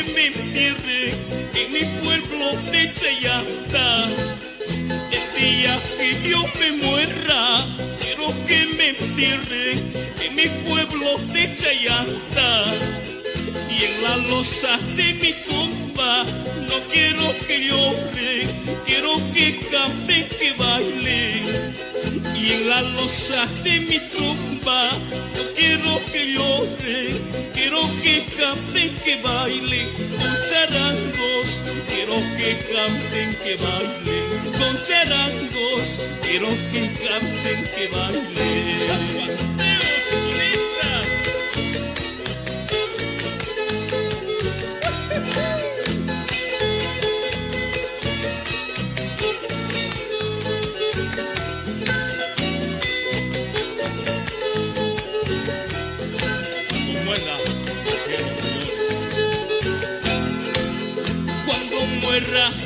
que me entierren en mi pueblo de Chayanta. El día que yo me muera, quiero que me entierren en mi pueblo de Chayanta. Y en la losa de mi tumba no quiero que lloren, quiero que canten, que bailen. Y en la losa de mi tumba no quiero que lloren, quiero que canten, que bailen. Con charangos quiero que canten, que bailen. Con charangos quiero que canten, que bailen.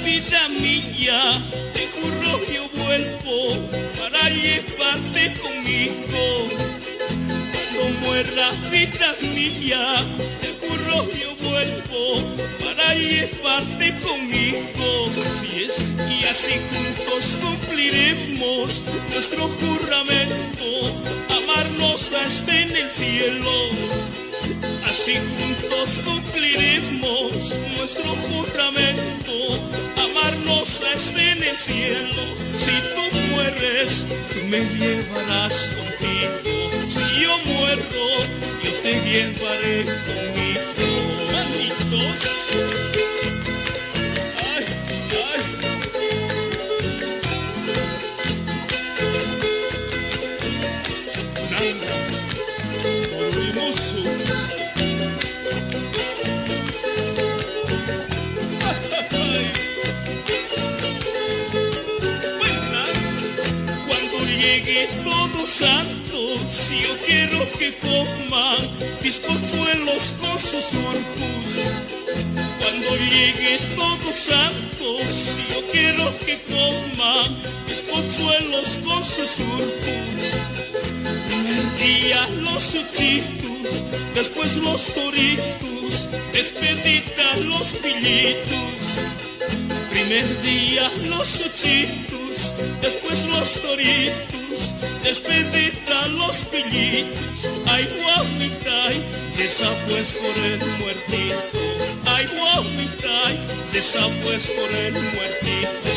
Vida mía, te juro yo vuelvo para llevarte conmigo. Cuando muera vida mía, te juro yo vuelvo para llevarte conmigo. Así es. Y así juntos cumpliremos nuestro juramento, amarnos hasta en el cielo. Así juntos cumpliremos nuestro juramento, amarnos hasta en el cielo. Si tú mueres, tú me llevarás contigo. Si yo muero, yo te llevaré conmigo. Manitos. Ay, ay. Nanga, hermoso. Todos santos, yo quiero que coman bizcochuelos con sus orcos. Cuando llegue Todos Santos, yo quiero que coman bizcochuelos con sus orcos. Primer día los ochitos, después los toritos, despedida los pillitos. Primer día los ochitos, después los toritos, despedida los pillitos. Ay, guamitay, cesa pues por el muertito. Ay, guamitay, cesa pues por el muertito.